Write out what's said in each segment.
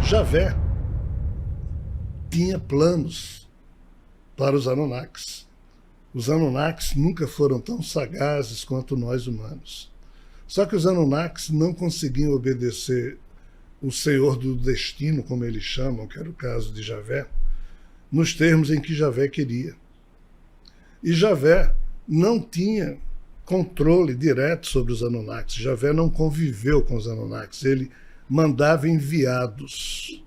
Javé tinha planos para os Anunnakis. Os Anunnakis nunca foram tão sagazes quanto nós humanos. Só que os Anunnakis não conseguiam obedecer o Senhor do Destino, como eles chamam, que era o caso de Javé, nos termos em que Javé queria. E Javé não tinha controle direto sobre os Anunnakis. Javé não conviveu com os Anunnakis, ele mandava enviados.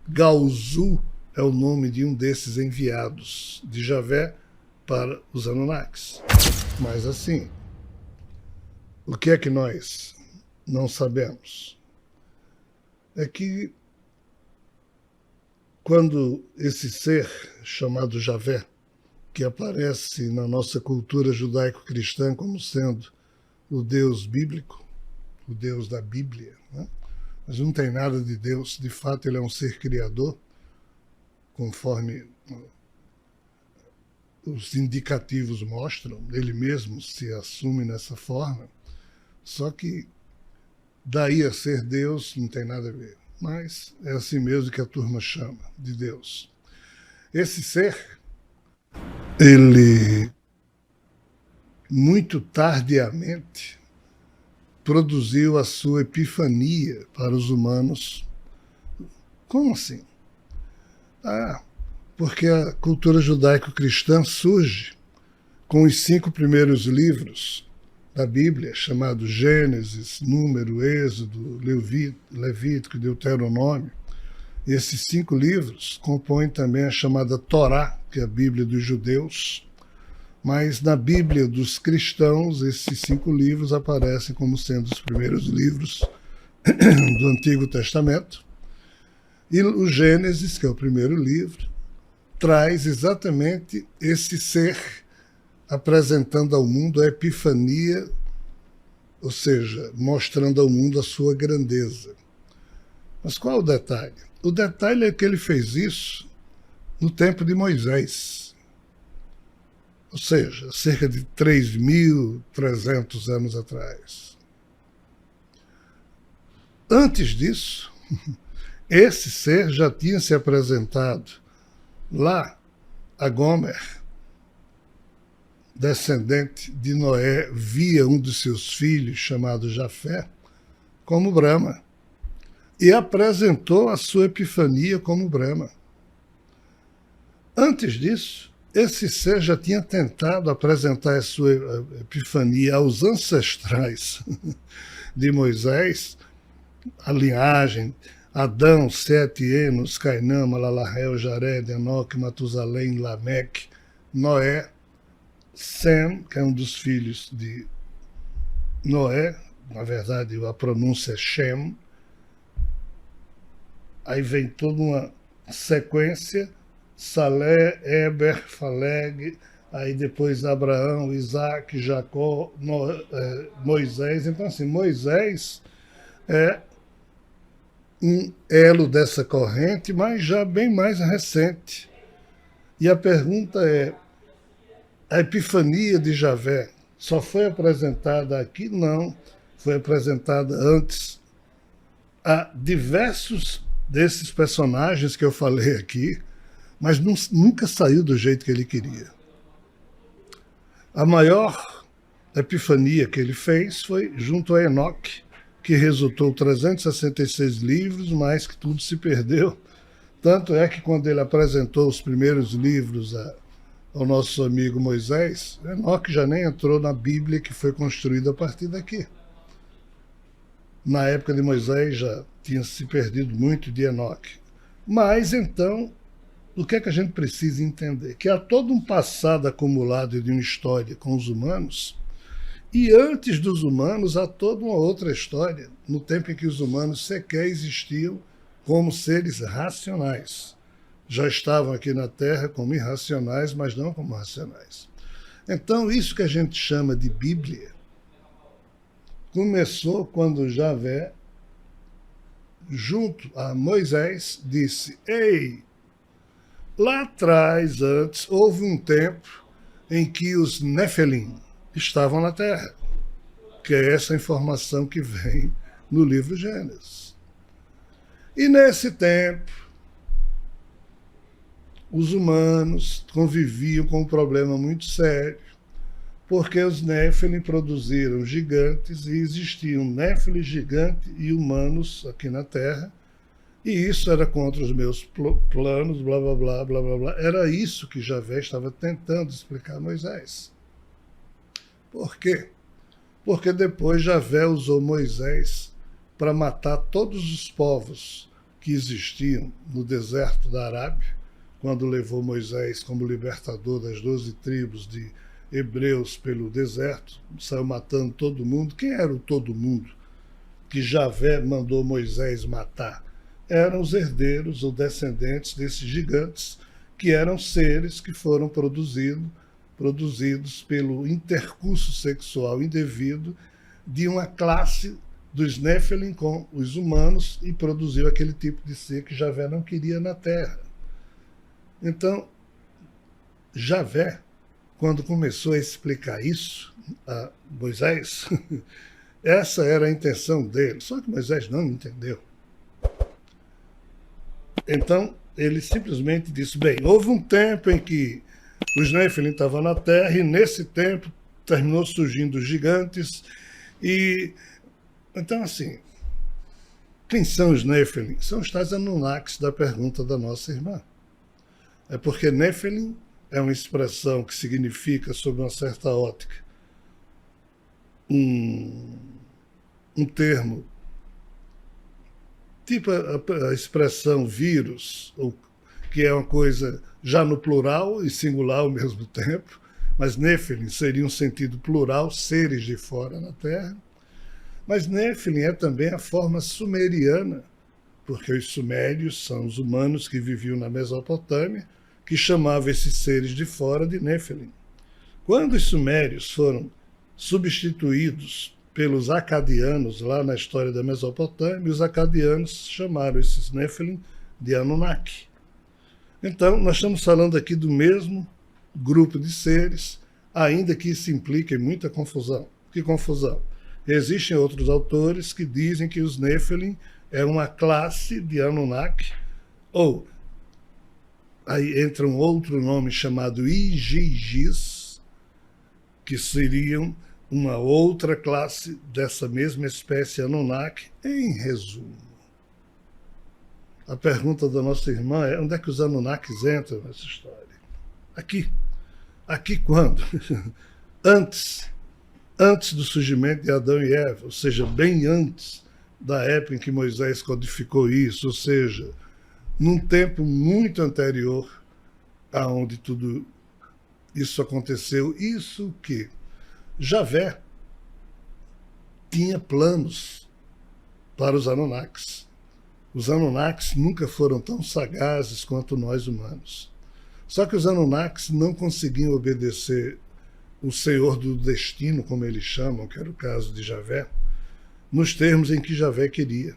Galzu é o nome de um desses enviados de Javé para os Anunnakis. Mas assim, o que é que nós não sabemos? É que quando esse ser chamado Javé, que aparece na nossa cultura judaico-cristã como sendo o Deus bíblico, o Deus da Bíblia, né? Mas não tem nada de Deus, de fato ele é um ser criador, conforme os indicativos mostram, ele mesmo se assume nessa forma, só que daí a ser Deus não tem nada a ver, mas é assim mesmo que a turma chama de Deus. Esse ser, ele muito tardiamente produziu a sua epifania para os humanos. Como assim? Porque a cultura judaico-cristã surge com os 5 primeiros livros da Bíblia, chamados Gênesis, Número, Êxodo, Levítico e Deuteronômio. E esses 5 livros compõem também a chamada Torá, que é a Bíblia dos judeus, mas na Bíblia dos cristãos, esses 5 livros aparecem como sendo os primeiros livros do Antigo Testamento. E o Gênesis, que é o primeiro livro, traz exatamente esse ser apresentando ao mundo a epifania, ou seja, mostrando ao mundo a sua grandeza. Mas qual é o detalhe? O detalhe é que ele fez isso no tempo de Moisés, ou seja, cerca de 3.300 anos atrás. Antes disso, esse ser já tinha se apresentado lá a Gomer, descendente de Noé, via um dos seus filhos, chamado Jafé, como Brahma, e apresentou a sua epifania como Brahma. Antes disso, esse ser já tinha tentado apresentar a sua epifania aos ancestrais de Moisés, a linhagem Adão, Sete, Enos, Cainã, Malalahel, Jared, Enoque, Matusalém, Lameque, Noé, Sem, que é um dos filhos de Noé, na verdade a pronúncia é Shem. Aí vem toda uma sequência, Salé, Eber, Faleg, aí depois Abraão, Isaac, Jacó, Moisés. Então assim, Moisés é um elo dessa corrente, mas já bem mais recente. E a pergunta é, a epifania de Javé só foi apresentada aqui? Não, foi apresentada antes. Há diversos desses personagens que eu falei aqui, mas nunca saiu do jeito que ele queria. A maior epifania que ele fez foi junto a Enoque, que resultou 366 livros, mas que tudo se perdeu. Tanto é que quando ele apresentou os primeiros livros ao nosso amigo Moisés, Enoque já nem entrou na Bíblia que foi construída a partir daqui. Na época de Moisés já tinha se perdido muito de Enoque. Mas então, o que é que a gente precisa entender? Que há todo um passado acumulado de uma história com os humanos, e antes dos humanos há toda uma outra história, no tempo em que os humanos sequer existiam como seres racionais. Já estavam aqui na Terra como irracionais, mas não como racionais. Então, isso que a gente chama de Bíblia começou quando Javé, junto a Moisés, disse: ei, lá atrás, antes, houve um tempo em que os Nefelim estavam na Terra, que é essa informação que vem no livro Gênesis. E nesse tempo, os humanos conviviam com um problema muito sério, porque os Néfilim produziram gigantes e existiam Néfilim gigante e humanos aqui na Terra, e isso era contra os meus planos, blá blá blá blá blá blá. Era isso que Javé estava tentando explicar a Moisés. Por quê? Porque depois Javé usou Moisés para matar todos os povos que existiam no deserto da Arábia, quando levou Moisés como libertador das 12 tribos de hebreus pelo deserto, saiu matando todo mundo. Quem era o todo mundo que Javé mandou Moisés matar? Eram os herdeiros ou descendentes desses gigantes, que eram seres que foram produzidos pelo intercurso sexual indevido de uma classe dos Néfilim com os humanos, e produziu aquele tipo de ser que Javé não queria na Terra. Então, Javé, quando começou a explicar isso a Moisés, essa era a intenção dele, só que Moisés não entendeu. Então, ele simplesmente disse, bem, houve um tempo em que os Néfilim estavam na Terra, e nesse tempo terminou surgindo os gigantes. E então, assim, quem são os Néfilim? São os tais Anunnakis da pergunta da nossa irmã. É porque Néfilim é uma expressão que significa, sob uma certa ótica, um termo, tipo a expressão vírus, que é uma coisa já no plural e singular ao mesmo tempo, mas Néfilim seria um sentido plural, seres de fora na Terra. Mas Néfilim é também a forma sumeriana, porque os sumérios são os humanos que viviam na Mesopotâmia, que chamavam esses seres de fora de Néfilim. Quando os sumérios foram substituídos pelos acadianos lá na história da Mesopotâmia, os acadianos chamaram esses Néfilim de Anunnaki. Então, nós estamos falando aqui do mesmo grupo de seres, ainda que isso implique muita confusão. Que confusão? Existem outros autores que dizem que os Néfilim é uma classe de Anunnaki, ou aí entra um outro nome chamado Igigis, que seriam uma outra classe dessa mesma espécie Anunnaki. Em resumo, a pergunta da nossa irmã é: onde é que os Anunnakis entram nessa história? Aqui. Aqui quando? Antes do surgimento de Adão e Eva, ou seja, bem antes da época em que Moisés codificou isso, ou seja, num tempo muito anterior aonde tudo isso aconteceu. Isso que Javé tinha planos para os Anunnakis. Os Anunnakis nunca foram tão sagazes quanto nós humanos. Só que os Anunnakis não conseguiam obedecer o Senhor do Destino, como eles chamam, que era o caso de Javé, nos termos em que Javé queria.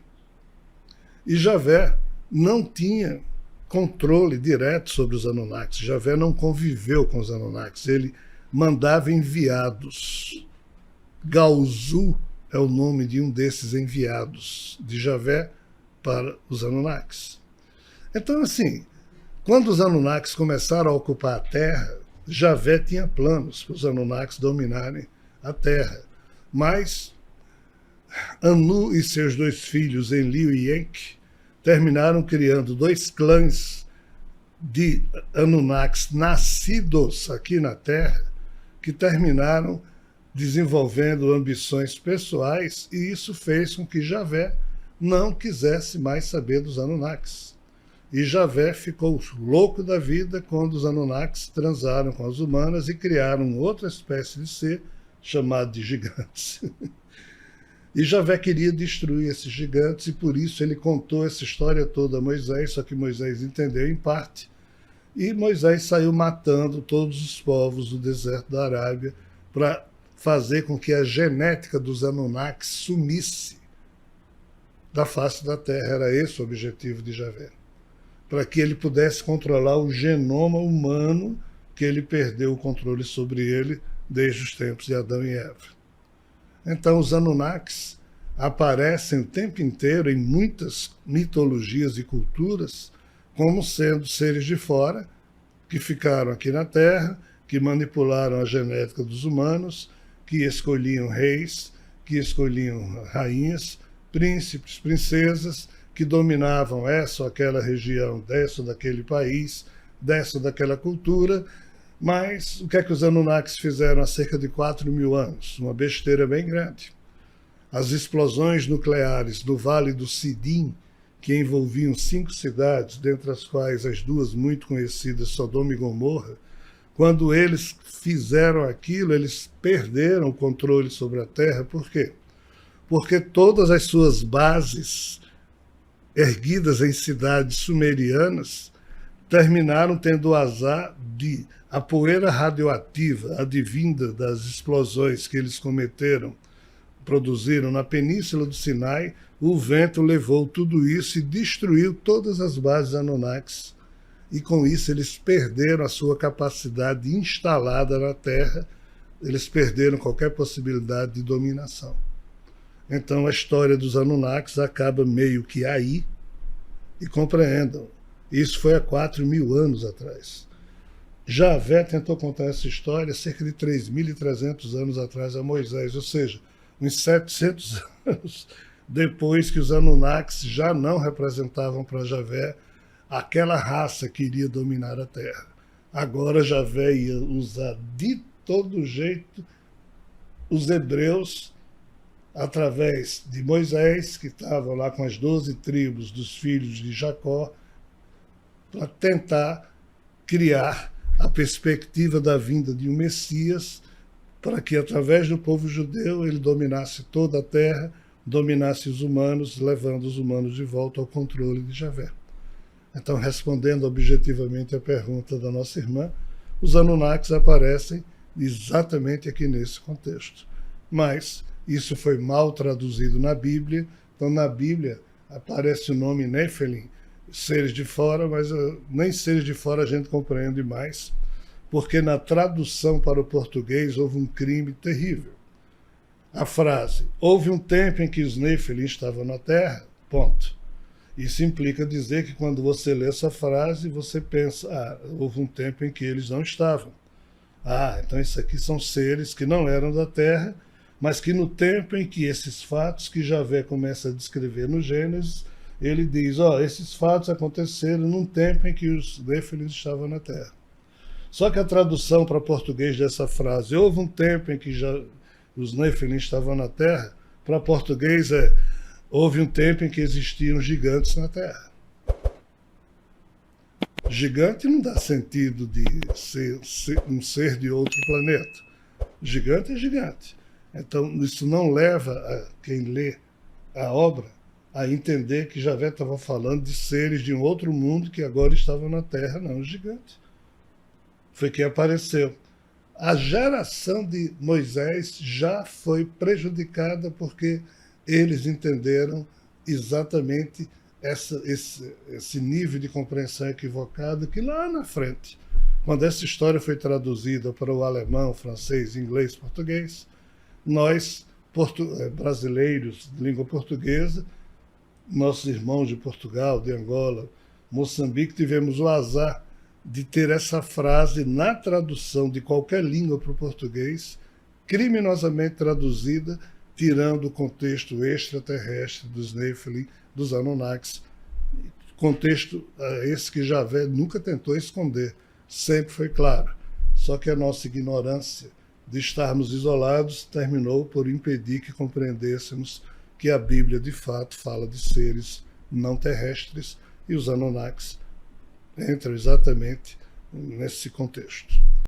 E Javé não tinha controle direto sobre os Anunnakis. Javé não conviveu com os Anunnakis, ele mandava enviados. Galzu é o nome de um desses enviados de Javé para os Anunnakis. Então, assim, quando os Anunnakis começaram a ocupar a Terra, Javé tinha planos para os Anunnakis dominarem a Terra. Mas Anu e seus dois filhos, Enlil e Enki, terminaram criando dois clãs de Anunnakis nascidos aqui na Terra, que terminaram desenvolvendo ambições pessoais, e isso fez com que Javé não quisesse mais saber dos Anunnakis. E Javé ficou louco da vida quando os Anunnakis transaram com as humanas e criaram outra espécie de ser chamado de gigantes. E Javé queria destruir esses gigantes, e por isso ele contou essa história toda a Moisés, só que Moisés entendeu em parte, e Moisés saiu matando todos os povos do deserto da Arábia para fazer com que a genética dos Anunnakis sumisse da face da Terra. Era esse o objetivo de Javé, para que ele pudesse controlar o genoma humano, que ele perdeu o controle sobre ele desde os tempos de Adão e Eva. Então os Anunnakis aparecem o tempo inteiro em muitas mitologias e culturas como sendo seres de fora que ficaram aqui na Terra, que manipularam a genética dos humanos, que escolhiam reis, que escolhiam rainhas, príncipes, princesas, que dominavam essa ou aquela região, dessa ou daquele país, dessa ou daquela cultura. Mas o que é que os Anunnakis fizeram há cerca de 4.000 anos? Uma besteira bem grande. As explosões nucleares no Vale do Sidim, que envolviam 5 cidades, dentre as quais as 2 muito conhecidas, Sodoma e Gomorra, quando eles fizeram aquilo, eles perderam o controle sobre a Terra. Por quê? Porque todas as suas bases, erguidas em cidades sumerianas, terminaram tendo o azar de a poeira radioativa, advinda das explosões que eles produziram na Península do Sinai, o vento levou tudo isso e destruiu todas as bases Anunnakis. E com isso eles perderam a sua capacidade instalada na Terra, eles perderam qualquer possibilidade de dominação. Então a história dos Anunnakis acaba meio que aí, e compreendam, isso foi há 4.000 anos atrás. Javé tentou contar essa história cerca de 3.300 anos atrás a Moisés, ou seja, uns 700 anos depois que os Anunnakis já não representavam para Javé aquela raça que iria dominar a Terra. Agora Javé ia usar de todo jeito os hebreus, através de Moisés, que estavam lá com as 12 tribos dos filhos de Jacó, para tentar criar a perspectiva da vinda de um Messias, para que, através do povo judeu, ele dominasse toda a terra, dominasse os humanos, levando os humanos de volta ao controle de Javé. Então, respondendo objetivamente à pergunta da nossa irmã, os Anunnakis aparecem exatamente aqui nesse contexto. Mas isso foi mal traduzido na Bíblia, então na Bíblia aparece o nome Nephilim, seres de fora, mas nem seres de fora a gente compreende mais, porque na tradução para o português houve um crime terrível. A frase, houve um tempo em que os Nephilim estavam na Terra, ponto. Isso implica dizer que quando você lê essa frase, você pensa, houve um tempo em que eles não estavam. Então isso aqui são seres que não eram da Terra, mas que no tempo em que esses fatos que Javé começa a descrever no Gênesis, ele diz, esses fatos aconteceram num tempo em que os Nephilim estavam na Terra. Só que a tradução para português dessa frase, houve um tempo em que os Nephilim estavam na Terra, para português houve um tempo em que existiam gigantes na Terra. Gigante não dá sentido de ser um ser de outro planeta. Gigante é gigante. Então, isso não leva a quem lê a obra a entender que Javé estava falando de seres de um outro mundo que agora estavam na Terra, não, gigante. Foi que apareceu. A geração de Moisés já foi prejudicada porque eles entenderam exatamente esse nível de compreensão equivocado que lá na frente, quando essa história foi traduzida para o alemão, francês, inglês, português, nós, brasileiros de língua portuguesa, nossos irmãos de Portugal, de Angola, Moçambique, tivemos o azar de ter essa frase na tradução de qualquer língua para o português, criminosamente traduzida, tirando o contexto extraterrestre dos Nephilim, dos Anunnakis, contexto esse que Javé nunca tentou esconder, sempre foi claro. Só que a nossa ignorância de estarmos isolados terminou por impedir que compreendêssemos que a Bíblia de fato fala de seres não terrestres e os Anunnakis entram exatamente nesse contexto.